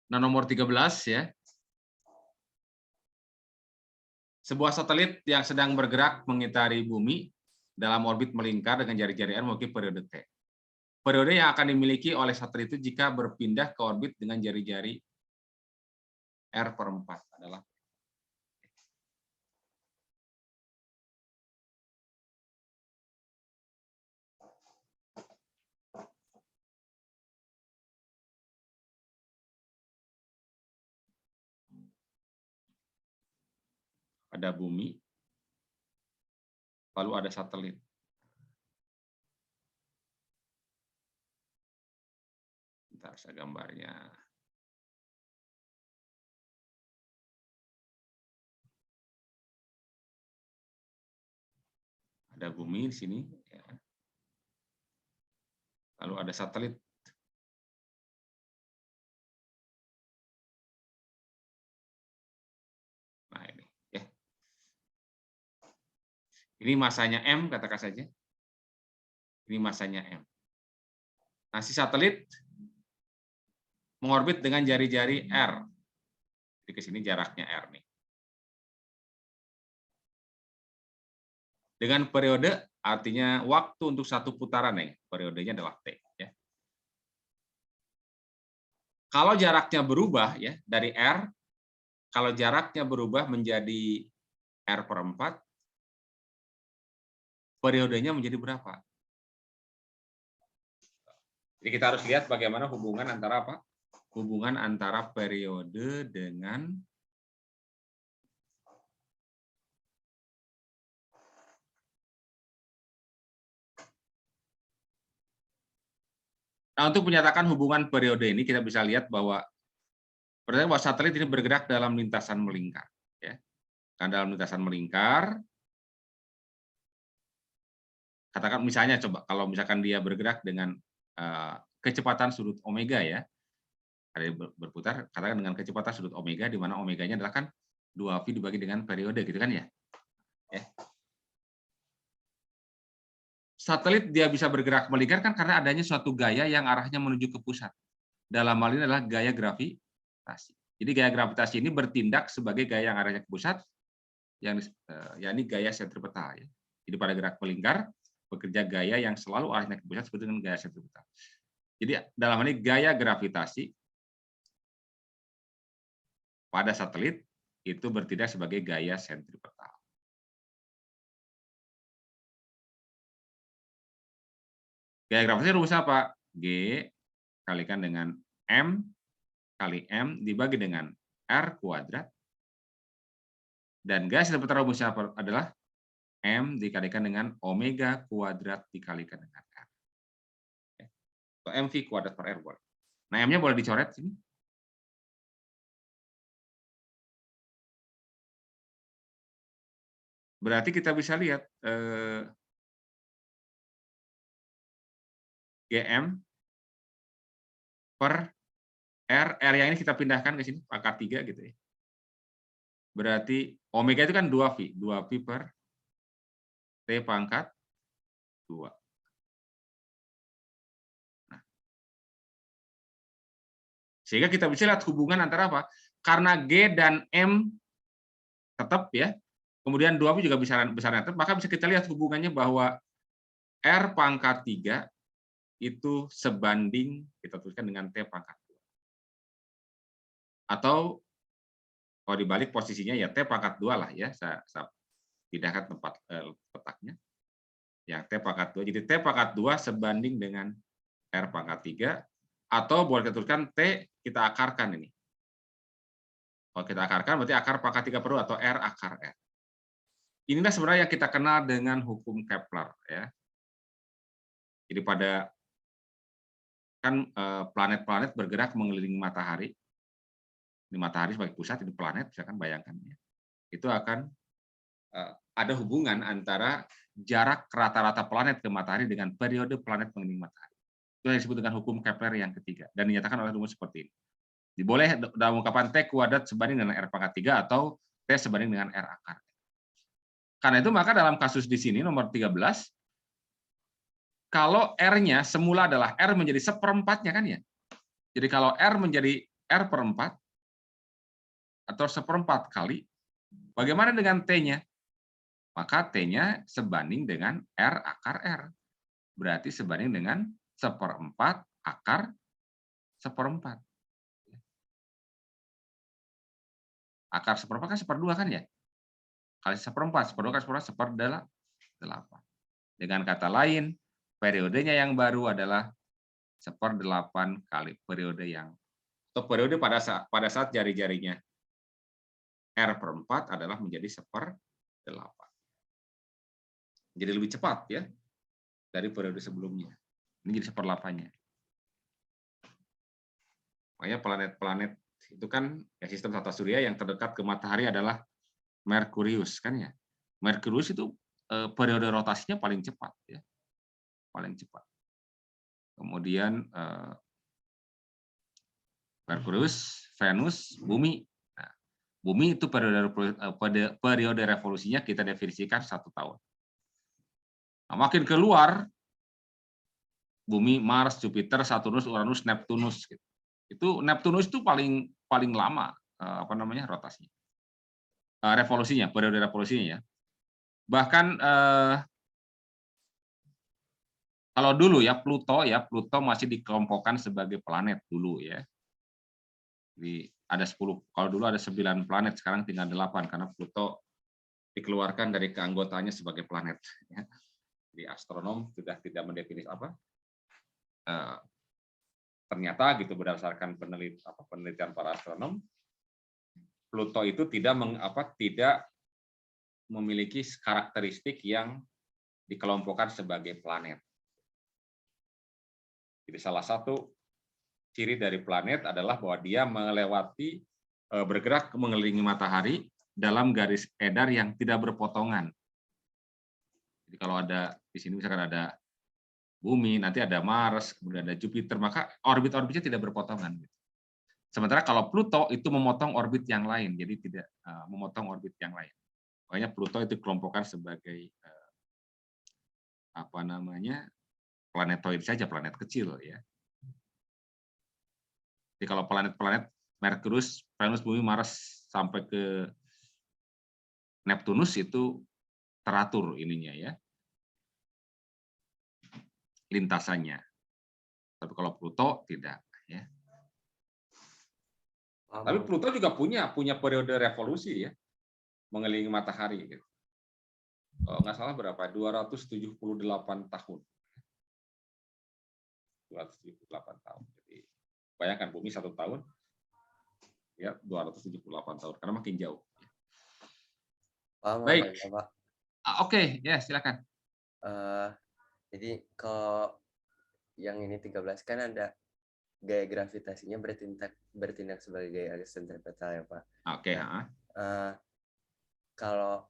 Nah, nomor 13 ya. Sebuah satelit yang sedang bergerak mengitari bumi dalam orbit melingkar dengan jari-jari R memiliki periode T. Periode yang akan dimiliki oleh satelit itu jika berpindah ke orbit dengan jari-jari R/4 adalah ada bumi, lalu ada satelit. Bentar, saya gambarnya. Ada bumi di sini, ya. Lalu ada satelit. Nah ini, ya. Ini masanya M, katakan saja. Ini masanya M. Nah, si satelit mengorbit dengan jari-jari R. Jadi ke sini jaraknya R nih. Dengan periode artinya waktu untuk satu putaran nih, periodenya adalah T. Ya. Kalau jaraknya berubah ya dari R, kalau jaraknya berubah menjadi R/4, periodenya menjadi berapa? Jadi kita harus lihat bagaimana hubungan antara apa? Hubungan antara periode dengan Nah, untuk menyatakan hubungan periode ini kita bisa lihat bahwa pertama bahwa satelit ini bergerak dalam lintasan melingkar, ya. Kan dalam lintasan melingkar, katakan misalnya coba kalau misalkan dia bergerak dengan kecepatan sudut omega ya, ada yang berputar, katakan dengan kecepatan sudut omega di mana omeganya adalah kan 2V dibagi dengan periode gitu kan ya. Ya. Satelit dia bisa bergerak melingkar kan karena adanya suatu gaya yang arahnya menuju ke pusat. Dalam hal ini adalah gaya gravitasi. Jadi gaya gravitasi ini bertindak sebagai gaya yang arahnya ke pusat, yang yakni gaya sentripetal. Ya. Jadi pada gerak melingkar bekerja gaya yang selalu arahnya ke pusat seperti dengan gaya sentripetal. Jadi dalam hal ini gaya gravitasi pada satelit itu bertindak sebagai gaya sentripetal. Gaya gravitasi rumusnya apa? G kalikan dengan M kali M dibagi dengan R kuadrat. Dan gaya sentripetal rumusnya adalah M dikalikan dengan omega kuadrat dikalikan dengan R. Atau MV kuadrat per R. Nah, M-nya boleh dicoret sini. Berarti kita bisa lihat GM per R yang ini kita pindahkan ke sini, pangkat 3 gitu ya. Berarti omega itu kan 2V, 2V per T pangkat 2. Nah, sehingga kita bisa lihat hubungan antara apa? Karena G dan M tetap ya, kemudian 2V juga besarnya tetap, maka bisa kita lihat hubungannya bahwa R pangkat 3 itu sebanding, kita tuliskan dengan T pangkat 2. Atau kalau dibalik posisinya ya T pangkat 2 lah ya, saya pindahkan tempat letaknya. Yang T pangkat 2, jadi T pangkat 2 sebanding dengan R pangkat 3, atau boleh kita tuliskan T kita akarkan ini. Kalau kita akarkan berarti akar pangkat 3/2 atau R akar R. Inilah sebenarnya yang kita kenal dengan hukum Kepler ya. Jadi pada kan planet-planet bergerak mengelilingi matahari. Di matahari sebagai pusat, ini planet, misalkan bayangkan ya. Itu akan ada hubungan antara jarak rata-rata planet ke matahari dengan periode planet mengelilingi matahari. Itu yang disebut dengan hukum Kepler yang ketiga dan dinyatakan oleh rumus seperti ini. Boleh dalam ungkapan T kuadrat sebanding dengan R pangkat 3 atau T sebanding dengan R akar. Karena itu maka dalam kasus di sini nomor 13, kalau R-nya semula adalah R menjadi seperempatnya kan ya. Jadi kalau R menjadi R per 4 atau seperempat kali, bagaimana dengan T-nya? Maka T-nya sebanding dengan R akar R. Berarti sebanding dengan seperempat akar seperempat. Akar seperempat kan seperdua kan ya? Kali seperempat, seperdua kali seperempat, seperdelapan. Dengan kata lain, periodenya yang baru adalah seperdelapan kali periode yang, atau periode pada saat jari-jarinya R per 4 adalah menjadi seperdelapan. Jadi lebih cepat ya dari periode sebelumnya. Ini jadi seperdelapannya. Makanya planet-planet itu kan ya sistem tata surya yang terdekat ke matahari adalah Merkurius kan ya. Merkurius itu periode rotasinya paling cepat ya. Paling cepat. Kemudian Merkurius, Venus, Bumi. Nah, Bumi itu periode revolusinya kita definisikan 1 tahun. Nah, makin keluar Bumi, Mars, Jupiter, Saturnus, Uranus, Neptunus. Gitu. Itu Neptunus itu paling lama rotasinya, revolusinya, periode revolusinya ya. Bahkan kalau dulu ya Pluto masih dikelompokkan sebagai planet dulu ya. Jadi ada 10, kalau dulu ada 9 planet, sekarang tinggal 8 karena Pluto dikeluarkan dari keanggotaannya sebagai planet. Ya. Di astronom sudah tidak mendefinisikan ternyata gitu berdasarkan penelitian para astronom, Pluto itu tidak memiliki karakteristik yang dikelompokkan sebagai planet. Jadi salah satu ciri dari planet adalah bahwa dia bergerak mengelilingi matahari dalam garis edar yang tidak berpotongan. Jadi kalau ada di sini misalkan ada Bumi, nanti ada Mars, kemudian ada Jupiter, maka orbit-orbitnya tidak berpotongan. Sementara kalau Pluto itu memotong orbit yang lain, jadi tidak memotong orbit yang lain. Makanya Pluto itu dikelompokkan sebagai planetoid saja, planet kecil ya. Jadi kalau planet-planet Merkurius, Venus, Bumi, Mars sampai ke Neptunus itu teratur ininya ya, lintasannya. Tapi kalau Pluto tidak ya. Tapi Pluto juga punya periode revolusi ya, mengelilingi matahari gitu. Kalau nggak salah berapa? 278 tahun. 278 tahun. Jadi bayangkan Bumi 1 tahun, ya 278 tahun karena makin jauh. Baik. Oke, ya silakan. Jadi kalau yang ini 13 kan ada gaya gravitasinya bertindak sebagai gaya sentripetal ya Pak. Oke. Kalau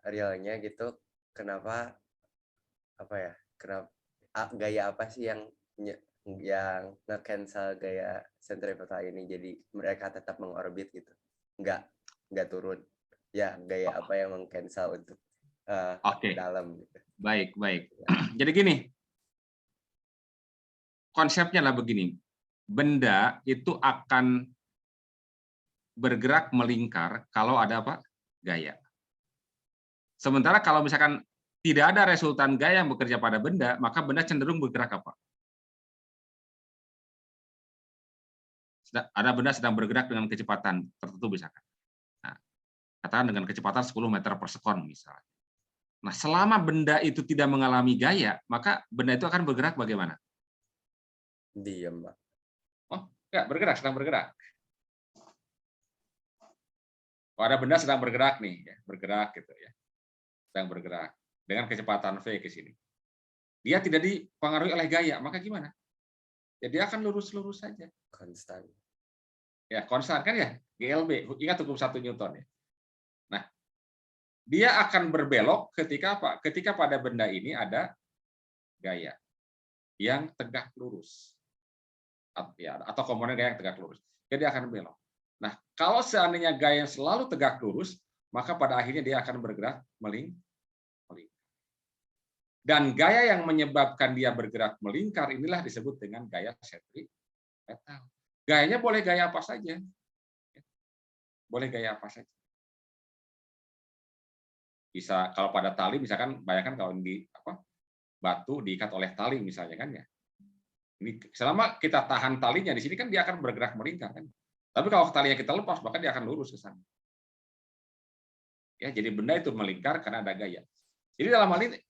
realnya gitu, kenapa gaya apa sih yang nge-cancel gaya sentripetal ini jadi mereka tetap mengorbit gitu, nggak turun ya, gaya apa yang meng-cancel untuk dalam gitu. Baik. Jadi gini, konsepnya lah begini, benda itu akan bergerak melingkar kalau ada gaya. Sementara kalau misalkan tidak ada resultan gaya yang bekerja pada benda, maka benda cenderung bergerak apa? Ada benda sedang bergerak dengan kecepatan tertentu misalkan. Nah, katakan dengan kecepatan 10 meter per sekon misalnya. Nah, selama benda itu tidak mengalami gaya, maka benda itu akan bergerak bagaimana? Diam, Pak. Oh, enggak, sedang bergerak. Kalau ada benda sedang bergerak nih, ya, bergerak gitu ya. Sedang bergerak dengan kecepatan v ke sini. Dia tidak dipengaruhi oleh gaya, maka gimana? Ya dia akan lurus-lurus saja. Konstan. Ya, konstan kan ya, GLB. Ingat hukum 1 Newton ya. Nah, dia akan berbelok ketika apa? Ketika pada benda ini ada gaya yang tegak lurus. Atau komponen gaya yang tegak lurus. Jadi dia akan belok. Nah, kalau seandainya gaya yang selalu tegak lurus, maka pada akhirnya dia akan bergerak melingkar. Dan gaya yang menyebabkan dia bergerak melingkar inilah disebut dengan gaya sentripetal. Gayanya boleh gaya apa saja. Boleh gaya apa saja. Bisa kalau pada tali misalkan bayangkan kalau di batu diikat oleh tali misalnya kan ya. Ini selama kita tahan talinya di sini kan dia akan bergerak melingkar kan. Tapi kalau talinya kita lepas maka dia akan lurus ke sana. Ya, jadi benda itu melingkar karena ada gaya. Jadi dalam hal ini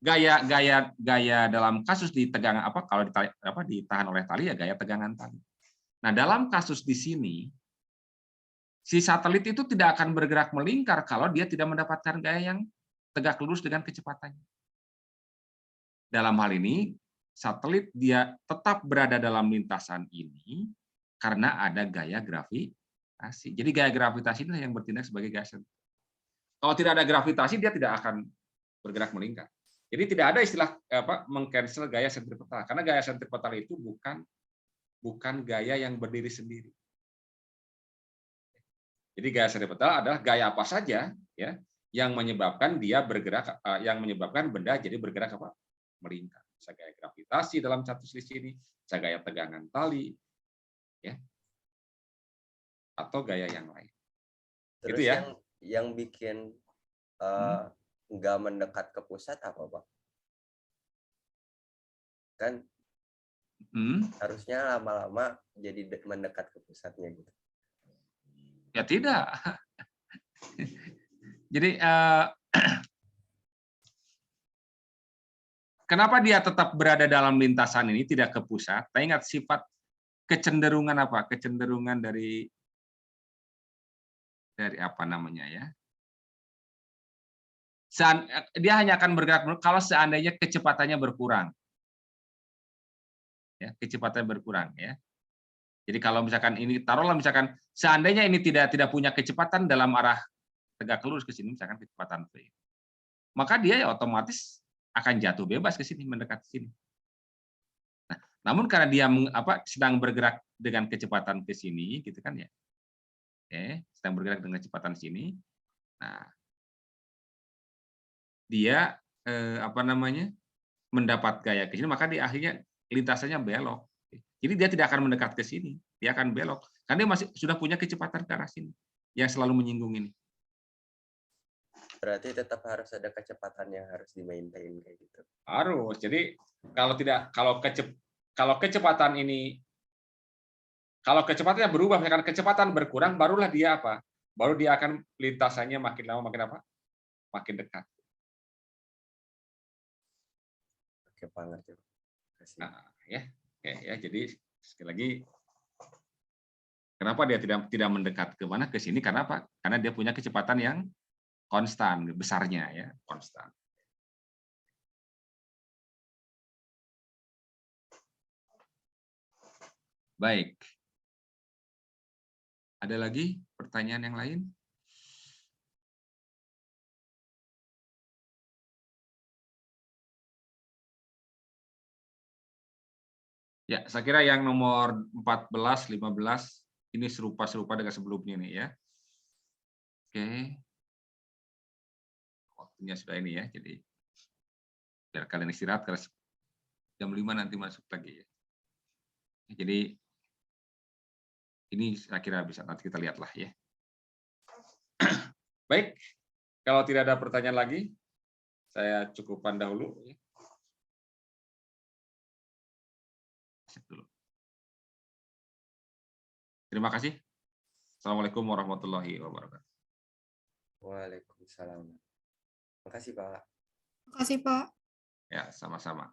gaya dalam kasus ditegang kalau ditahan oleh tali ya gaya tegangan tali. Nah, dalam kasus di sini si satelit itu tidak akan bergerak melingkar kalau dia tidak mendapatkan gaya yang tegak lurus dengan kecepatannya. Dalam hal ini satelit dia tetap berada dalam lintasan ini karena ada gaya gravitasi. Jadi gaya gravitasi ini yang bertindak sebagai gaya sentripetal. Kalau tidak ada gravitasi dia tidak akan bergerak melingkar. Jadi tidak ada istilah mengcancel gaya sentripetal karena gaya sentripetal itu bukan gaya yang berdiri sendiri. Jadi gaya sentripetal adalah gaya apa saja ya yang menyebabkan dia bergerak, yang menyebabkan benda jadi bergerak melingkar. Bisa gaya gravitasi dalam satu sisi ini, bisa gaya tegangan tali, ya, atau gaya yang lain. Terus gitu ya. yang bikin nggak mendekat ke pusat apa, Pak? Kan harusnya lama-lama jadi mendekat ke pusatnya gitu. Ya tidak. Jadi kenapa dia tetap berada dalam lintasan ini tidak ke pusat? Kita ingat sifat kecenderungan apa? Kecenderungan dari apa namanya ya? Dia hanya akan bergerak kalau seandainya kecepatannya berkurang. Ya, kecepatannya berkurang ya. Jadi kalau misalkan ini taruhlah misalkan seandainya ini tidak punya kecepatan dalam arah tegak lurus ke sini misalkan kecepatan v, maka dia ya otomatis akan jatuh bebas ke sini mendekat ke sini. Nah, namun karena dia sedang bergerak dengan kecepatan ke sini gitu kan ya. Oke, sedang bergerak dengan kecepatan sini. Nah, dia mendapat gaya ke sini maka dia akhirnya lintasannya belok. Jadi dia tidak akan mendekat ke sini, dia akan belok. Karena dia masih sudah punya kecepatan ke arah sini yang selalu menyinggung ini. Berarti tetap harus ada kecepatan yang harus di-maintain kayak gitu. Harus. Jadi kalau kecepatan ini kecepatannya berubah, misalkan kecepatan berkurang, barulah dia apa? Baru dia akan lintasannya makin lama makin apa? Makin dekat. Oke, banget ya. Nah, ya. Oke, ya, jadi sekali lagi kenapa dia tidak mendekat ke mana? Ke sini karena apa? Karena dia punya kecepatan yang konstan, besarnya ya, konstan. Baik. Ada lagi pertanyaan yang lain? Ya, saya kira yang nomor 14, 15 ini serupa dengan sebelumnya nih ya. Oke. Waktunya sudah ini ya, jadi biar kalian istirahat karena jam 5 nanti masuk lagi ya. Jadi ini saya kira bisa nanti kita lihatlah ya. Baik, kalau tidak ada pertanyaan lagi, saya cukupkan dahulu. Terima kasih. Assalamualaikum warahmatullahi wabarakatuh. Waalaikumsalam. Makasih, Pak. Makasih, Pak. Ya, sama-sama.